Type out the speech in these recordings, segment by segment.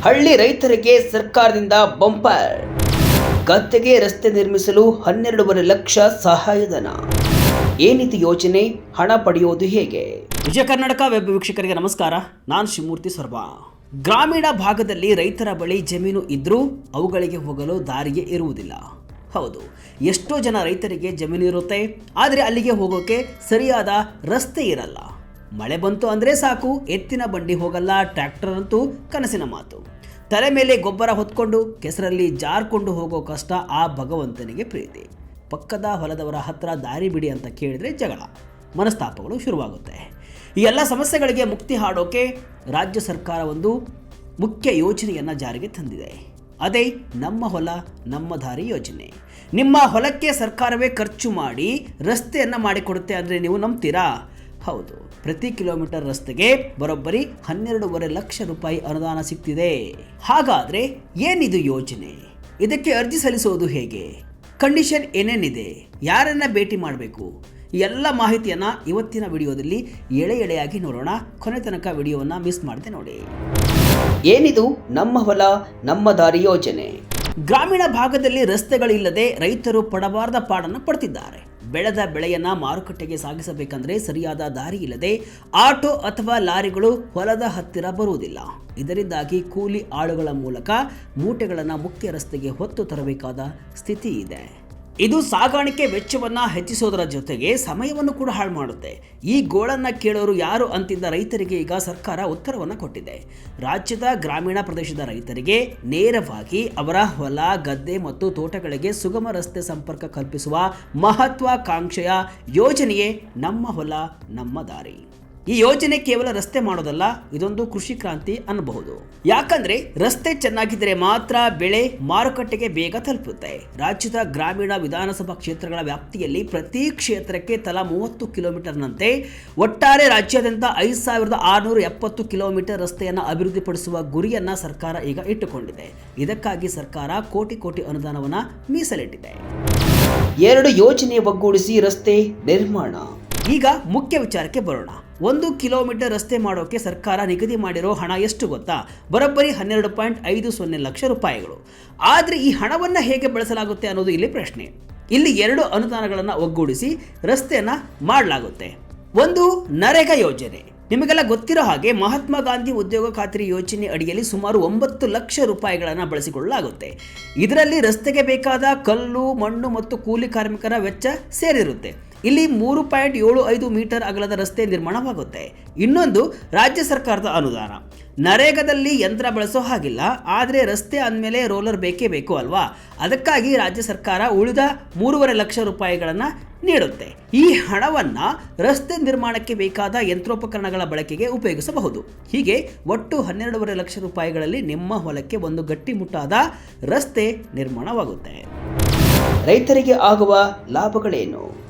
ಹಳ್ಳಿ ರೈತರಿಗೆ ಸರ್ಕಾರದಿಂದ ಬಂಪರ್. ಗದ್ದೆಗೆ ರಸ್ತೆ ನಿರ್ಮಿಸಲು 12.5 ಲಕ್ಷ ಸಹಾಯಧನ. ಏನಿದು ಯೋಜನೆ? ಹಣ ಪಡೆಯೋದು ಹೇಗೆ? ವಿಜಯ ಕರ್ನಾಟಕ ವೆಬ್ ವೀಕ್ಷಕರಿಗೆ ನಮಸ್ಕಾರ. ನಾನು ಶಿವಮೂರ್ತಿ ಸರ್ವಾ. ಗ್ರಾಮೀಣ ಭಾಗದಲ್ಲಿ ರೈತರ ಬಳಿ ಜಮೀನು ಇದ್ರೂ ಅವುಗಳಿಗೆ ಹೋಗಲು ದಾರಿಯೇ ಇರುವುದಿಲ್ಲ. ಹೌದು, ಎಷ್ಟೋ ಜನ ರೈತರಿಗೆ ಜಮೀನು ಇರುತ್ತೆ, ಆದರೆ ಅಲ್ಲಿಗೆ ಹೋಗೋಕೆ ಸರಿಯಾದ ರಸ್ತೆ ಇರಲ್ಲ. ಮಳೆ ಬಂತು ಅಂದರೆ ಸಾಕು, ಎತ್ತಿನ ಬಂಡಿ ಹೋಗಲ್ಲ, ಟ್ರ್ಯಾಕ್ಟರ್ ಅಂತೂ ಕನಸಿನ ಮಾತು. ತಲೆ ಮೇಲೆ ಗೊಬ್ಬರ ಹೊತ್ಕೊಂಡು ಕೆಸರಲ್ಲಿ ಜಾರ್ಕೊಂಡು ಹೋಗೋ ಕಷ್ಟ ಆ ಭಗವಂತನಿಗೆ ಪ್ರೀತಿ. ಪಕ್ಕದ ಹೊಲದವರ ಹತ್ರ ದಾರಿ ಬಿಡಿ ಅಂತ ಕೇಳಿದರೆ ಜಗಳ, ಮನಸ್ತಾಪಗಳು ಶುರುವಾಗುತ್ತೆ. ಈ ಎಲ್ಲ ಸಮಸ್ಯೆಗಳಿಗೆ ಮುಕ್ತಿ ಹಾಡೋಕೆ ರಾಜ್ಯ ಸರ್ಕಾರ ಒಂದು ಮುಖ್ಯ ಯೋಜನೆಯನ್ನು ಜಾರಿಗೆ ತಂದಿದೆ. ಅದೇ ನಮ್ಮ ಹೊಲ ನಮ್ಮ ದಾರಿ ಯೋಜನೆ. ನಿಮ್ಮ ಹೊಲಕ್ಕೆ ಸರ್ಕಾರವೇ ಖರ್ಚು ಮಾಡಿ ರಸ್ತೆಯನ್ನು ಮಾಡಿಕೊಡುತ್ತೆ ಅಂದರೆ ನೀವು ನಂಬ್ತೀರಾ? ಹೌದು, ಪ್ರತಿ ಕಿಲೋಮೀಟರ್ ರಸ್ತೆಗೆ ಬರೋಬ್ಬರಿ 12.5 ಲಕ್ಷ ರೂಪಾಯಿ ಅನುದಾನ ಸಿಗ್ತಿದೆ. ಹಾಗಾದರೆ ಏನಿದು ಯೋಜನೆ? ಇದಕ್ಕೆ ಅರ್ಜಿ ಸಲ್ಲಿಸೋದು ಹೇಗೆ? ಕಂಡೀಷನ್ ಏನೇನಿದೆ? ಯಾರನ್ನ ಭೇಟಿ ಮಾಡಬೇಕು? ಎಲ್ಲ ಮಾಹಿತಿಯನ್ನು ಇವತ್ತಿನ ವಿಡಿಯೋದಲ್ಲಿ ಎಳೆಯಾಗಿ ನೋಡೋಣ. ಕೊನೆ ತನಕ ವಿಡಿಯೋವನ್ನು ಮಿಸ್ ಮಾಡದೆ ನೋಡಿ. ಏನಿದು ನಮ್ಮ ಹೊಲ ನಮ್ಮ ದಾರಿ ಯೋಜನೆ? ಗ್ರಾಮೀಣ ಭಾಗದಲ್ಲಿ ರಸ್ತೆಗಳಿಲ್ಲದೆ ರೈತರು ಪಡಬಾರದ ಪಾಡನ್ನು ಪಡ್ತಿದ್ದಾರೆ. ಬೆಳೆದ ಬೆಳೆಯನ್ನ ಮಾರುಕಟ್ಟೆಗೆ ಸಾಗಿಸಬೇಕಂದ್ರೆ ಸರಿಯಾದ ದಾರಿ ಇಲ್ಲದೆ ಆಟೋ ಅಥವಾ ಲಾರಿಗಳು ಹೊಲದ ಹತ್ತಿರ ಬರುವುದಿಲ್ಲ. ಇದರಿಂದಾಗಿ ಕೂಲಿ ಆಳುಗಳ ಮೂಲಕ ಮೂಟೆಗಳನ್ನು ಮುಖ್ಯ ರಸ್ತೆಗೆ ಹೊತ್ತು ತರಬೇಕಾದ ಸ್ಥಿತಿ ಇದೆ. ಇದು ಸಾಗಾಣಿಕೆ ವೆಚ್ಚವನ್ನು ಹೆಚ್ಚಿಸೋದರ ಜೊತೆಗೆ ಸಮಯವನ್ನು ಕೂಡ ಹಾಳು ಮಾಡುತ್ತೆ. ಈ ಗೋಳನ್ನು ಕೇಳೋರು ಯಾರು ಅಂತಿದ್ದ ರೈತರಿಗೆ ಈಗ ಸರ್ಕಾರ ಉತ್ತರವನ್ನು ಕೊಟ್ಟಿದೆ. ರಾಜ್ಯದ ಗ್ರಾಮೀಣ ಪ್ರದೇಶದ ರೈತರಿಗೆ ನೇರವಾಗಿ ಅವರ ಹೊಲ ಗದ್ದೆ ಮತ್ತು ತೋಟಗಳಿಗೆ ಸುಗಮ ರಸ್ತೆ ಸಂಪರ್ಕ ಕಲ್ಪಿಸುವ ಮಹತ್ವಾಕಾಂಕ್ಷೆಯ ಯೋಜನೆಯೇ ನಮ್ಮ ಹೊಲ ನಮ್ಮ ದಾರಿ. ಈ ಯೋಜನೆ ಕೇವಲ ರಸ್ತೆ ಮಾಡೋದಲ್ಲ, ಇದೊಂದು ಕೃಷಿ ಕ್ರಾಂತಿ ಅನ್ನಬಹುದು. ಯಾಕಂದ್ರೆ ರಸ್ತೆ ಚೆನ್ನಾಗಿದ್ದರೆ ಮಾತ್ರ ಬೆಳೆ ಮಾರುಕಟ್ಟೆಗೆ ಬೇಗ ತಲುಪುತ್ತೆ. ರಾಜ್ಯದ ಗ್ರಾಮೀಣ ವಿಧಾನಸಭಾ ಕ್ಷೇತ್ರಗಳ ವ್ಯಾಪ್ತಿಯಲ್ಲಿ ಪ್ರತಿ ಕ್ಷೇತ್ರಕ್ಕೆ ತಲಾ 30 ಕಿಲೋಮೀಟರ್ನಂತೆ ಒಟ್ಟಾರೆ ರಾಜ್ಯಾದ್ಯಂತ 5670 ಕಿಲೋಮೀಟರ್ ರಸ್ತೆಯನ್ನು ಅಭಿವೃದ್ಧಿಪಡಿಸುವ ಗುರಿಯನ್ನ ಸರ್ಕಾರ ಈಗ ಇಟ್ಟುಕೊಂಡಿದೆ. ಇದಕ್ಕಾಗಿ ಸರ್ಕಾರ ಕೋಟಿ ಅನುದಾನವನ್ನು ಮೀಸಲಿಟ್ಟಿದೆ. 2 ಯೋಜನೆ ಒಗ್ಗೂಡಿಸಿ ರಸ್ತೆ ನಿರ್ಮಾಣ. ಈಗ ಮುಖ್ಯ ವಿಚಾರಕ್ಕೆ ಬರೋಣ. 1 ಕಿಲೋಮೀಟರ್ ರಸ್ತೆ ಮಾಡೋಕೆ ಸರ್ಕಾರ ನಿಗದಿ ಮಾಡಿರೋ ಹಣ ಎಷ್ಟು ಗೊತ್ತಾ? ಬರೋಬ್ಬರಿ 12.50 ಲಕ್ಷ ರೂಪಾಯಿಗಳು. ಆದರೆ ಈ ಹಣವನ್ನು ಹೇಗೆ ಬಳಸಲಾಗುತ್ತೆ ಅನ್ನೋದು ಇಲ್ಲಿ ಪ್ರಶ್ನೆ. ಇಲ್ಲಿ 2 ಅನುದಾನಗಳನ್ನು ಒಗ್ಗೂಡಿಸಿ ರಸ್ತೆಯನ್ನು ಮಾಡಲಾಗುತ್ತೆ. ಒಂದು ನರೇಗಾ ಯೋಜನೆ. ನಿಮಗೆಲ್ಲ ಗೊತ್ತಿರೋ ಹಾಗೆ ಮಹಾತ್ಮ ಗಾಂಧಿ ಉದ್ಯೋಗ ಖಾತ್ರಿ ಯೋಜನೆ ಅಡಿಯಲ್ಲಿ ಸುಮಾರು 9 ಲಕ್ಷ ರೂಪಾಯಿಗಳನ್ನು ಬಳಸಿಕೊಳ್ಳಲಾಗುತ್ತೆ. ಇದರಲ್ಲಿ ರಸ್ತೆಗೆ ಬೇಕಾದ ಕಲ್ಲು ಮಣ್ಣು ಮತ್ತು ಕೂಲಿ ಕಾರ್ಮಿಕರ ವೆಚ್ಚ ಸೇರಿರುತ್ತೆ. ಇಲ್ಲಿ 3.75 ಮೀಟರ್ ಅಗಲದ ರಸ್ತೆ ನಿರ್ಮಾಣವಾಗುತ್ತೆ. ಇನ್ನೊಂದು ರಾಜ್ಯ ಸರ್ಕಾರದ ಅನುದಾನ. ನರೇಗಾದಲ್ಲಿ ಯಂತ್ರ ಬಳಸೋ ಹಾಗಿಲ್ಲ, ಆದರೆ ರಸ್ತೆ ಅಂದಮೇಲೆ ರೋಲರ್ ಬೇಕೇ ಬೇಕು ಅಲ್ವಾ? ಅದಕ್ಕಾಗಿ ರಾಜ್ಯ ಸರ್ಕಾರ ಉಳಿದ 3.5 ಲಕ್ಷ ರೂಪಾಯಿಗಳನ್ನು ನೀಡುತ್ತೆ. ಈ ಹಣವನ್ನು ರಸ್ತೆ ನಿರ್ಮಾಣಕ್ಕೆ ಬೇಕಾದ ಯಂತ್ರೋಪಕರಣಗಳ ಬಳಕೆಗೆ ಉಪಯೋಗಿಸಬಹುದು. ಹೀಗೆ ಒಟ್ಟು 12.5 ಲಕ್ಷ ರೂಪಾಯಿಗಳಲ್ಲಿ ನಿಮ್ಮ ಹೊಲಕ್ಕೆ ಒಂದು ಗಟ್ಟಿಮುಟ್ಟಾದ ರಸ್ತೆ ನಿರ್ಮಾಣವಾಗುತ್ತೆ. ರೈತರಿಗೆ ಆಗುವ ಲಾಭಗಳೇನು?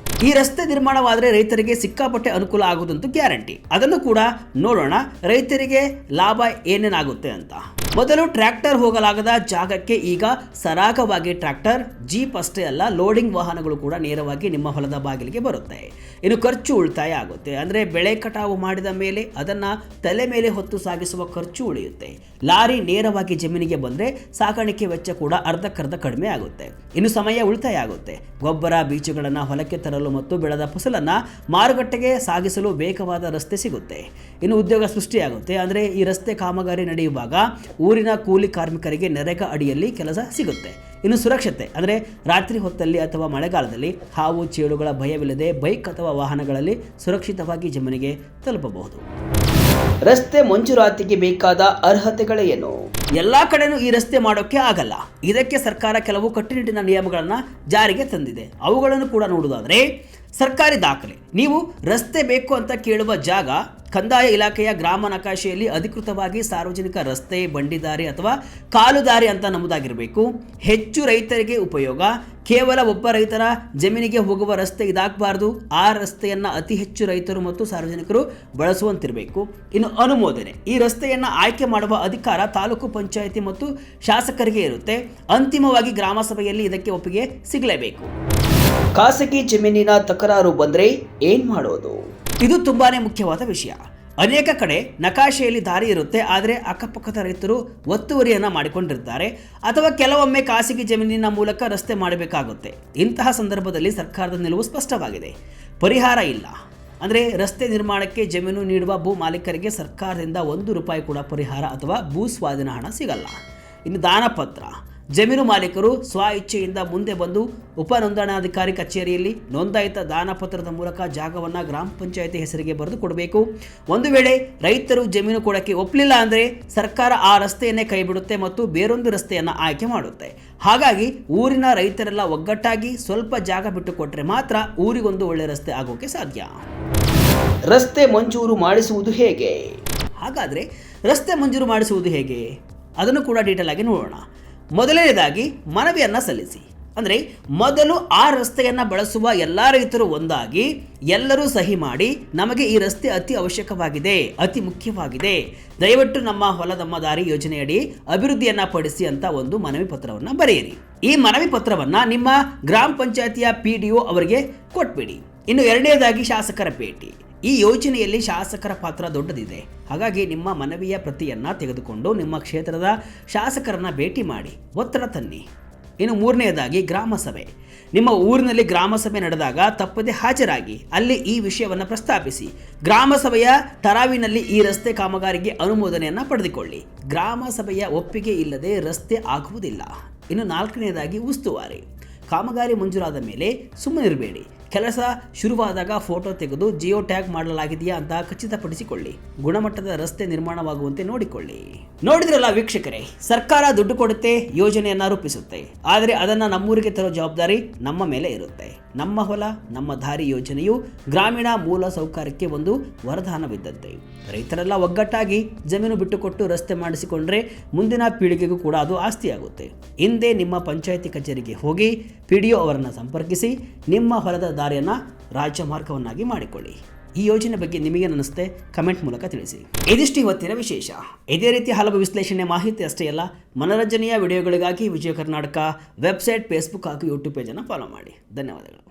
ಈ ರಸ್ತೆ ನಿರ್ಮಾಣವಾದರೆ ರೈತರಿಗೆ ಸಿಕ್ಕಾಪಟ್ಟೆ ಅನುಕೂಲ ಆಗುವುದಂತೂ ಗ್ಯಾರಂಟಿ. ಅದನ್ನು ಕೂಡ ನೋಡೋಣ, ರೈತರಿಗೆ ಲಾಭ ಏನೇನಾಗುತ್ತೆ ಅಂತ. ಮೊದಲು ಟ್ರ್ಯಾಕ್ಟರ್ ಹೋಗಲಾಗದ ಜಾಗಕ್ಕೆ ಈಗ ಸರಾಗವಾಗಿ ಟ್ರ್ಯಾಕ್ಟರ್, ಜೀಪ್ ಅಷ್ಟೇ ಅಲ್ಲ, ಲೋಡಿಂಗ್ ವಾಹನಗಳು ಕೂಡ ನೇರವಾಗಿ ನಿಮ್ಮ ಹೊಲದ ಬಾಗಿಲಿಗೆ ಬರುತ್ತೆ. ಇನ್ನು ಖರ್ಚು ಉಳಿತಾಯ ಆಗುತ್ತೆ. ಅಂದರೆ ಬೆಳೆ ಕಟಾವು ಮಾಡಿದ ಮೇಲೆ ಅದನ್ನು ತಲೆ ಮೇಲೆ ಹೊತ್ತು ಸಾಗಿಸುವ ಖರ್ಚು ಉಳಿಯುತ್ತೆ. ಲಾರಿ ನೇರವಾಗಿ ಜಮೀನಿಗೆ ಬಂದರೆ ಸಾಗಾಣಿಕೆ ವೆಚ್ಚ ಕೂಡ ಅರ್ಧಕ್ಕರ್ಧ ಕಡಿಮೆ ಆಗುತ್ತೆ. ಇನ್ನು ಸಮಯ ಉಳಿತಾಯ ಆಗುತ್ತೆ. ಗೊಬ್ಬರ ಬೀಜಗಳನ್ನು ಹೊಲಕ್ಕೆ ತರಲು ಮತ್ತು ಬೆಳೆದ ಫಸಲನ್ನು ಮಾರುಕಟ್ಟೆಗೆ ಸಾಗಿಸಲು ವೇಗವಾದ ರಸ್ತೆ ಸಿಗುತ್ತೆ. ಇನ್ನು ಉದ್ಯೋಗ ಸೃಷ್ಟಿಯಾಗುತ್ತೆ. ಅಂದರೆ ಈ ರಸ್ತೆ ಕಾಮಗಾರಿ ನಡೆಯುವಾಗ ಊರಿನ ಕೂಲಿ ಕಾರ್ಮಿಕರಿಗೆ ನರೇಗಾ ಅಡಿಯಲ್ಲಿ ಕೆಲಸ ಸಿಗುತ್ತೆ. ಇನ್ನು ಸುರಕ್ಷತೆ, ಅಂದರೆ ರಾತ್ರಿ ಹೊತ್ತಲ್ಲಿ ಅಥವಾ ಮಳೆಗಾಲದಲ್ಲಿ ಹಾವು ಚೇಳುಗಳ ಭಯವಿಲ್ಲದೆ ಬೈಕ್ ಅಥವಾ ವಾಹನಗಳಲ್ಲಿ ಸುರಕ್ಷಿತವಾಗಿ ಜಮೀನಿಗೆ ತಲುಪಬಹುದು. ರಸ್ತೆ ಮಂಜೂರಾತಿಗೆ ಬೇಕಾದ ಅರ್ಹತೆಗಳೇನು? ಎಲ್ಲಾ ಕಡೆನೂ ಈ ರಸ್ತೆ ಮಾಡೋಕೆ ಆಗಲ್ಲ. ಇದಕ್ಕೆ ಸರ್ಕಾರ ಕೆಲವು ಕಟ್ಟುನಿಟ್ಟಿನ ನಿಯಮಗಳನ್ನು ಜಾರಿಗೆ ತಂದಿದೆ. ಅವುಗಳನ್ನು ಕೂಡ ನೋಡುವುದಾದರೆ, ಸರ್ಕಾರಿ ದಾಖಲೆ. ನೀವು ರಸ್ತೆ ಬೇಕು ಅಂತ ಕೇಳುವ ಜಾಗ ಕಂದಾಯ ಇಲಾಖೆಯ ಗ್ರಾಮ ನಕಾಶೆಯಲ್ಲಿ ಅಧಿಕೃತವಾಗಿ ಸಾರ್ವಜನಿಕ ರಸ್ತೆ, ಬಂಡಿದಾರಿ ಅಥವಾ ಕಾಲುದಾರಿ ಅಂತ ನಮೂದಾಗಿರಬೇಕು. ಹೆಚ್ಚು ರೈತರಿಗೆ ಉಪಯೋಗ. ಕೇವಲ ಒಬ್ಬ ರೈತರ ಜಮೀನಿಗೆ ಹೋಗುವ ರಸ್ತೆ ಇದಾಗಬಾರ್ದು. ಆ ರಸ್ತೆಯನ್ನು ಅತಿ ಹೆಚ್ಚು ರೈತರು ಮತ್ತು ಸಾರ್ವಜನಿಕರು ಬಳಸುವಂತಿರಬೇಕು. ಇನ್ನು ಅನುಮೋದನೆ. ಈ ರಸ್ತೆಯನ್ನು ಆಯ್ಕೆ ಮಾಡುವ ಅಧಿಕಾರ ತಾಲೂಕು ಪಂಚಾಯಿತಿ ಮತ್ತು ಶಾಸಕರಿಗೆ ಇರುತ್ತೆ. ಅಂತಿಮವಾಗಿ ಗ್ರಾಮ ಸಭೆಯಲ್ಲಿ ಇದಕ್ಕೆ ಒಪ್ಪಿಗೆ ಸಿಗಲೇಬೇಕು. ಖಾಸಗಿ ಜಮೀನಿನ ತಕರಾರು ಬಂದರೆ ಏನ್ ಮಾಡೋದು? ಇದು ತುಂಬಾನೇ ಮುಖ್ಯವಾದ ವಿಷಯ. ಅನೇಕ ಕಡೆ ನಕಾಶೆಯಲ್ಲಿ ದಾರಿ ಇರುತ್ತೆ, ಆದರೆ ಅಕ್ಕಪಕ್ಕದ ರೈತರು ಒತ್ತುವರಿಯನ್ನು ಮಾಡಿಕೊಂಡಿರ್ತಾರೆ ಅಥವಾ ಕೆಲವೊಮ್ಮೆ ಖಾಸಗಿ ಜಮೀನಿನ ಮೂಲಕ ರಸ್ತೆ ಮಾಡಬೇಕಾಗುತ್ತೆ. ಇಂತಹ ಸಂದರ್ಭದಲ್ಲಿ ಸರ್ಕಾರದ ನಿಲುವು ಸ್ಪಷ್ಟವಾಗಿದೆ. ಪರಿಹಾರ ಇಲ್ಲ. ಅಂದರೆ ರಸ್ತೆ ನಿರ್ಮಾಣಕ್ಕೆ ಜಮೀನು ನೀಡುವ ಭೂ ಮಾಲೀಕರಿಗೆ ಸರ್ಕಾರದಿಂದ ₹1 ಕೂಡ ಪರಿಹಾರ ಅಥವಾ ಭೂ ಸ್ವಾಧೀನ ಹಣ ಸಿಗಲ್ಲ. ಇನ್ನು ದಾನಪತ್ರ, ಜಮೀನು ಮಾಲೀಕರು ಸ್ವ ಇಚ್ಛೆಯಿಂದ ಮುಂದೆ ಬಂದು ಉಪನೋಂದಣಾಧಿಕಾರಿ ಕಚೇರಿಯಲ್ಲಿ ನೋಂದಾಯಿತ ದಾನಪತ್ರದ ಮೂಲಕ ಜಾಗವನ್ನು ಗ್ರಾಮ ಪಂಚಾಯಿತಿ ಹೆಸರಿಗೆ ಬರೆದು ಕೊಡಬೇಕು. ಒಂದು ವೇಳೆ ರೈತರು ಜಮೀನು ಕೊಡೋಕ್ಕೆ ಒಪ್ಪಲಿಲ್ಲ ಅಂದರೆ ಸರ್ಕಾರ ಆ ರಸ್ತೆಯನ್ನೇ ಕೈಬಿಡುತ್ತೆ ಮತ್ತು ಬೇರೊಂದು ರಸ್ತೆಯನ್ನು ಆಯ್ಕೆ ಮಾಡುತ್ತೆ. ಹಾಗಾಗಿ ಊರಿನ ರೈತರೆಲ್ಲ ಒಗ್ಗಟ್ಟಾಗಿ ಸ್ವಲ್ಪ ಜಾಗ ಬಿಟ್ಟು ಕೊಟ್ಟರೆ ಮಾತ್ರ ಊರಿಗೊಂದು ಒಳ್ಳೆ ರಸ್ತೆ ಆಗೋಕೆ ಸಾಧ್ಯ. ರಸ್ತೆ ಮಂಜೂರು ಮಾಡಿಸುವುದು ಹೇಗೆ? ಹಾಗಾದರೆ ರಸ್ತೆ ಮಂಜೂರು ಮಾಡಿಸುವುದು ಹೇಗೆ ಅದನ್ನು ಕೂಡ ಡೀಟೇಲ್ ಆಗಿ ನೋಡೋಣ. ಮೊದಲನೇದಾಗಿ ಮನವಿಯನ್ನು ಸಲ್ಲಿಸಿ. ಅಂದರೆ ಮೊದಲು ಆ ರಸ್ತೆಯನ್ನು ಬಳಸುವ ಎಲ್ಲ ರೈತರು ಒಂದಾಗಿ ಎಲ್ಲರೂ ಸಹಿ ಮಾಡಿ, ನಮಗೆ ಈ ರಸ್ತೆ ಅತಿ ಅವಶ್ಯಕವಾಗಿದೆ, ಅತಿ ಮುಖ್ಯವಾಗಿದೆ, ದಯವಿಟ್ಟು ನಮ್ಮ ಹೊಲದಮ್ಮ ದಾರಿ ಯೋಜನೆಯಡಿ ಅಭಿವೃದ್ಧಿಯನ್ನು ಪಡಿಸಿ ಅಂತ ಒಂದು ಮನವಿ ಪತ್ರವನ್ನು ಬರೆಯಿರಿ. ಈ ಮನವಿ ಪತ್ರವನ್ನು ನಿಮ್ಮ ಗ್ರಾಮ ಪಂಚಾಯತಿಯ PDO ಅವರಿಗೆ ಕೊಟ್ಬಿಡಿ. ಇನ್ನು ಎರಡನೇದಾಗಿ ಶಾಸಕರ ಭೇಟಿ. ಈ ಯೋಜನೆಯಲ್ಲಿ ಶಾಸಕರ ಪಾತ್ರ ದೊಡ್ಡದಿದೆ. ಹಾಗಾಗಿ ನಿಮ್ಮ ಮನವಿಯ ಪ್ರತಿಯನ್ನು ತೆಗೆದುಕೊಂಡು ನಿಮ್ಮ ಕ್ಷೇತ್ರದ ಶಾಸಕರನ್ನು ಭೇಟಿ ಮಾಡಿ ಒತ್ತಡ ತನ್ನಿ. ಇನ್ನು ಮೂರನೆಯದಾಗಿ ಗ್ರಾಮ ಸಭೆ. ನಿಮ್ಮ ಊರಿನಲ್ಲಿ ಗ್ರಾಮ ಸಭೆ ನಡೆದಾಗ ತಪ್ಪದೆ ಹಾಜರಾಗಿ ಅಲ್ಲಿ ಈ ವಿಷಯವನ್ನು ಪ್ರಸ್ತಾಪಿಸಿ. ಗ್ರಾಮ ಸಭೆಯ ತರಾವಿನಲ್ಲಿ ಈ ರಸ್ತೆ ಕಾಮಗಾರಿಗೆ ಅನುಮೋದನೆಯನ್ನು ಪಡೆದುಕೊಳ್ಳಿ. ಗ್ರಾಮ ಸಭೆಯ ಒಪ್ಪಿಗೆ ಇಲ್ಲದೆ ರಸ್ತೆ ಆಗುವುದಿಲ್ಲ. ಇನ್ನು ನಾಲ್ಕನೆಯದಾಗಿ ಉಸ್ತುವಾರಿ. ಕಾಮಗಾರಿ ಮಂಜೂರಾದ ಮೇಲೆ ಸುಮ್ಮನಿರಬೇಡಿ. ಕೆಲಸ ಶುರುವಾದಾಗ ಫೋಟೋ ತೆಗೆದು ಜಿಯೋ ಟ್ಯಾಗ್ ಮಾಡಲಾಗಿದೆಯಾ ಅಂತ ಖಚಿತಪಡಿಸಿಕೊಳ್ಳಿ. ಗುಣಮಟ್ಟದ ರಸ್ತೆ ನಿರ್ಮಾಣವಾಗುವಂತೆ ನೋಡಿಕೊಳ್ಳಿ. ನೋಡಿದ್ರಲ್ಲ ವೀಕ್ಷಕರೇ, ಸರ್ಕಾರ ದುಡ್ಡು ಕೊಡುತ್ತೆ, ಯೋಜನೆಯನ್ನ ರೂಪಿಸುತ್ತೆ, ಆದರೆ ಅದನ್ನು ನಮ್ಮೂರಿಗೆ ತರೋ ಜವಾಬ್ದಾರಿ ನಮ್ಮ ಮೇಲೆ ಇರುತ್ತೆ. ನಮ್ಮ ಹೊಲ ನಮ್ಮ ದಾರಿ ಯೋಜನೆಯು ಗ್ರಾಮೀಣ ಮೂಲ ಸೌಕರ್ಯಕ್ಕೆ ಒಂದು ವರದಾನವಿದ್ದಂತೆ. ರೈತರೆಲ್ಲ ಒಗ್ಗಟ್ಟಾಗಿ ಜಮೀನು ಬಿಟ್ಟುಕೊಟ್ಟು ರಸ್ತೆ ಮಾಡಿಸಿಕೊಂಡ್ರೆ ಮುಂದಿನ ಪೀಳಿಗೆಗೂ ಕೂಡ ಅದು ಆಸ್ತಿಯಾಗುತ್ತೆ. ಹಿಂದೆ ನಿಮ್ಮ ಪಂಚಾಯಿತಿ ಕಚೇರಿಗೆ ಹೋಗಿ PDO ಅವರನ್ನು ಸಂಪರ್ಕಿಸಿ ನಿಮ್ಮ ಹೊಲದ ದಾರಿಯನ್ನು ರಾಜ್ಯ ಮಾರ್ಗವನ್ನಾಗಿ ಮಾಡಿಕೊಳ್ಳಿ. ಈ ಯೋಜನೆ ಬಗ್ಗೆ ನಿಮಗೆ ಅನಿಸುತ್ತೆ ಕಮೆಂಟ್ ಮೂಲಕ ತಿಳಿಸಿ. ಇದಿಷ್ಟು ಇವತ್ತಿನ ವಿಶೇಷ. ಇದೇ ರೀತಿ ಹಲವು ವಿಶ್ಲೇಷಣೆ ಮಾಹಿತಿ ಅಷ್ಟೇ ಅಲ್ಲ, ಮನರಂಜನೆಯ ವಿಡಿಯೋಗಳಿಗಾಗಿ ವಿಜಯ ಕರ್ನಾಟಕ ವೆಬ್ಸೈಟ್, ಫೇಸ್ಬುಕ್ ಹಾಗೂ ಯೂಟ್ಯೂಬ್ ಪೇಜನ್ನು ಫಾಲೋ ಮಾಡಿ. ಧನ್ಯವಾದಗಳು.